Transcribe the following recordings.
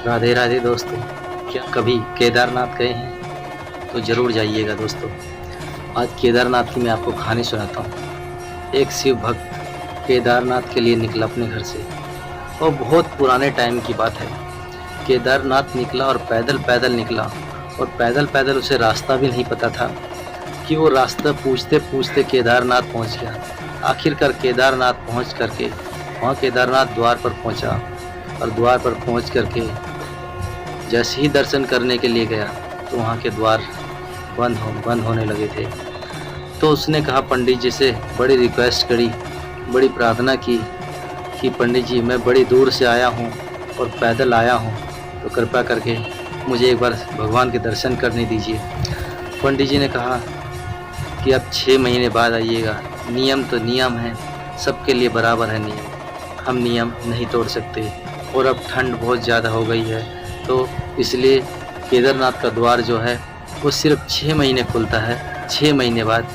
राधे राधे दोस्तों। क्या कभी केदारनाथ गए हैं तो ज़रूर जाइएगा दोस्तों। आज केदारनाथ की मैं आपको कहानी सुनाता हूँ। एक शिव भक्त केदारनाथ के लिए निकला अपने घर से, और बहुत पुराने टाइम की बात है। केदारनाथ निकला और पैदल पैदल निकला, और पैदल पैदल उसे रास्ता भी नहीं पता था कि वो रास्ता पूछते पूछते केदारनाथ पहुँच गया। आखिरकार केदारनाथ पहुँच करके वहाँ केदारनाथ द्वार पर पहुँचा, और द्वार पर पहुँच करके जैसे ही दर्शन करने के लिए गया तो वहाँ के द्वार बंद होने लगे थे। तो उसने कहा, पंडित जी से बड़ी रिक्वेस्ट करी, बड़ी प्रार्थना की कि पंडित जी मैं बड़ी दूर से आया हूँ और पैदल आया हूँ, तो कृपा करके मुझे एक बार भगवान के दर्शन करने दीजिए। पंडित जी ने कहा कि अब 6 महीने बाद आइएगा। नियम तो नियम है, सबके लिए बराबर है नियम, हम नियम नहीं तोड़ सकते। और अब ठंड बहुत ज़्यादा हो गई है, तो इसलिए केदारनाथ का द्वार जो है वो सिर्फ 6 महीने खुलता है। 6 महीने बाद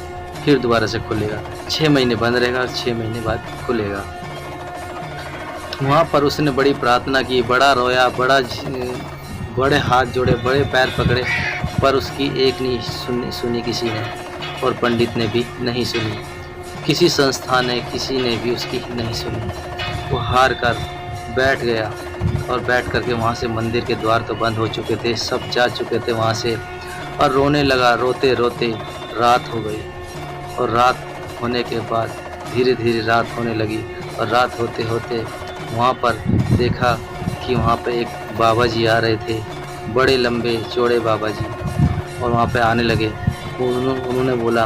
फिर दोबारा से खुलेगा। 6 महीने बंद रहेगा और 6 महीने बाद खुलेगा। वहाँ पर उसने बड़ी प्रार्थना की, बड़ा रोया, बड़े हाथ जोड़े, बड़े पैर पकड़े, पर उसकी एक नहीं सुनी किसी ने, और पंडित ने भी नहीं सुनी। किसी संस्था ने, किसी ने भी उसकी नहीं सुनी। वो हार कर बैठ गया, और बैठ करके वहाँ से मंदिर के द्वार तो बंद हो चुके थे, सब जा चुके थे वहाँ से, और रोने लगा। रोते रोते रात हो गई, और रात होने के बाद धीरे धीरे रात होने लगी, और रात होते होते वहाँ पर देखा कि वहाँ पे एक बाबा जी आ रहे थे, बड़े लंबे चौड़े बाबा जी, और वहाँ पे आने लगे। उन्होंने बोला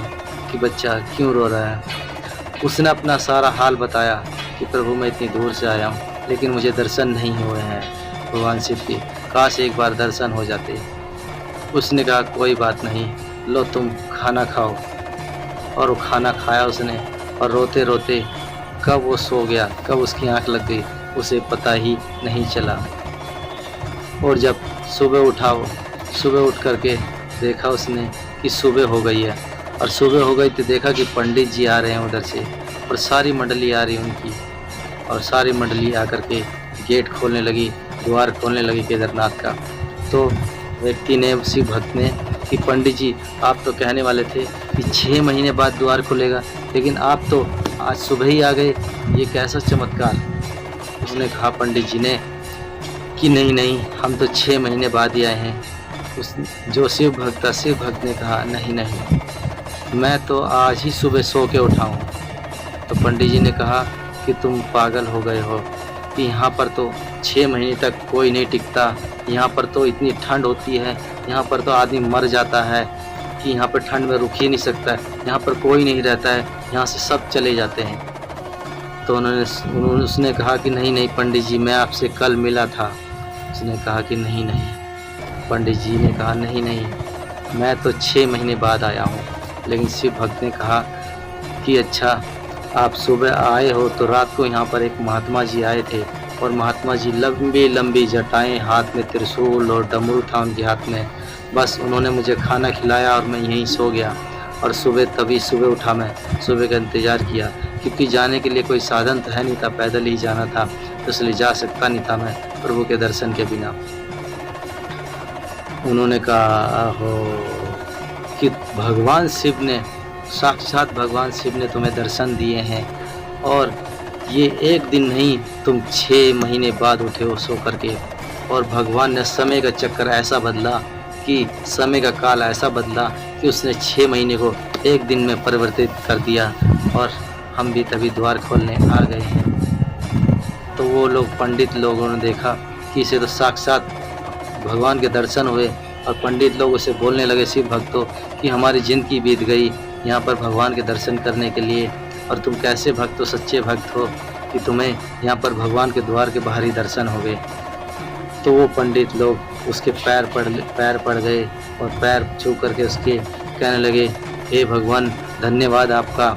कि बच्चा क्यों रो रहा है। उसने अपना सारा हाल बताया कि प्रभु मैं इतनी दूर से आया हूँ, लेकिन मुझे दर्शन नहीं हुए हैं भगवान शिव के, काश एक बार दर्शन हो जाते। उसने कहा कोई बात नहीं, लो तुम खाना खाओ। और वो खाना खाया उसने, और रोते रोते कब वो सो गया, कब उसकी आंख लग गई उसे पता ही नहीं चला। और जब सुबह उठा, वो सुबह उठ करके देखा उसने कि सुबह हो गई है, और सुबह हो गई तो देखा कि पंडित जी आ रहे हैं उधर से, और सारी मंडली आ रही उनकी, और सारी मंडली आकर के गेट खोलने लगी, द्वार खोलने लगी केदारनाथ का। तो व्यक्ति ने, शिव भक्त ने, कि पंडित जी आप तो कहने वाले थे कि 6 महीने बाद द्वार खुलेगा, लेकिन आप तो आज सुबह ही आ गए, ये कैसा चमत्कार। उसने कहा पंडित जी ने कि नहीं नहीं, हम तो 6 महीने बाद ही आए हैं। उस जो शिव भक्त था, शिव भक्त ने कहा नहीं नहीं, मैं तो आज ही सुबह सो के उठा हूँ। तो पंडित जी ने कहा कि तुम पागल हो गए हो, कि यहाँ पर तो 6 महीने तक कोई नहीं टिकता, यहाँ पर तो इतनी ठंड होती है, यहाँ पर तो आदमी मर जाता है, कि यहाँ पर ठंड में रुक ही नहीं सकता है, यहाँ पर कोई नहीं रहता है, यहाँ से सब चले जाते हैं। तो उसने कहा कि नहीं नहीं पंडित जी, मैं आपसे कल मिला था। उसने कहा कि नहीं नहीं। पंडित जी ने कहा नहीं नहीं, मैं तो 6 महीने बाद आया हूँ। लेकिन शिव भक्त ने कहा कि अच्छा, आप सुबह आए हो तो रात को यहाँ पर एक महात्मा जी आए थे, और महात्मा जी लंबी लंबी जटाएं, हाथ में त्रिशूल और डमरू था उनके हाथ में। बस उन्होंने मुझे खाना खिलाया और मैं यहीं सो गया, और तभी सुबह उठा। मैं सुबह का इंतज़ार किया, क्योंकि जाने के लिए कोई साधन तो है नहीं था, पैदल ही जाना था, तो इसलिए जा सकता नहीं था मैं प्रभु के दर्शन के बिना। उन्होंने कहा हो कि भगवान शिव ने, साक्षात भगवान शिव ने तुम्हें दर्शन दिए हैं, और ये एक दिन नहीं, तुम 6 महीने बाद उठे हो सो करके। और भगवान ने समय का चक्कर ऐसा बदला, कि समय का काल ऐसा बदला कि उसने 6 महीने को एक दिन में परिवर्तित कर दिया, और हम भी तभी द्वार खोलने आ गए हैं। तो वो लोग, पंडित लोगों ने देखा कि इसे तो साक्षात भगवान के दर्शन हुए, और पंडित लोग उसे बोलने लगे, शिव भक्तों, कि हमारी ज़िंदगी बीत गई यहाँ पर भगवान के दर्शन करने के लिए, और तुम कैसे भक्त हो, सच्चे भक्त हो, कि तुम्हें यहाँ पर भगवान के द्वार के बाहर ही दर्शन हो गए। तो वो पंडित लोग उसके पैर पड़ गए, और पैर छू करके उसके कहने लगे, हे भगवान धन्यवाद आपका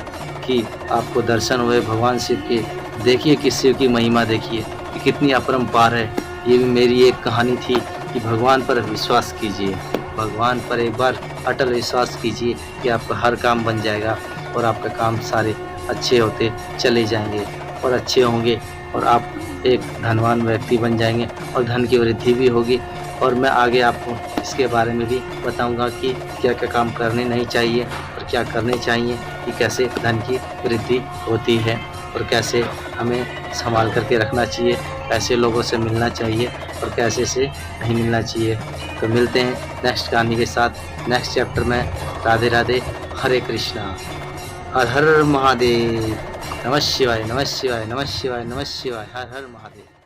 कि आपको दर्शन हुए भगवान शिव के। देखिए कि शिव की महिमा देखिए कि कितनी अपरंपार है। ये भी मेरी एक कहानी थी कि भगवान पर विश्वास कीजिए, भगवान पर एक बार अटल विश्वास कीजिए कि आपका हर काम बन जाएगा, और आपका काम सारे अच्छे होते चले जाएंगे, और अच्छे होंगे, और आप एक धनवान व्यक्ति बन जाएंगे और धन की वृद्धि भी होगी। और मैं आगे आपको इसके बारे में भी बताऊंगा कि क्या क्या काम करने नहीं चाहिए और क्या करने चाहिए, कि कैसे धन की वृद्धि होती है और कैसे हमें संभाल करके रखना चाहिए, कैसे लोगों से मिलना चाहिए और कैसे से नहीं मिलना चाहिए। तो मिलते हैं नेक्स्ट कहानी के साथ, नेक्स्ट चैप्टर में। राधे राधे, हरे कृष्णा, हर हर महादेव, नमः शिवाय, नमः शिवाय, नमः शिवाय, नमः शिवाय, हर हर महादेव।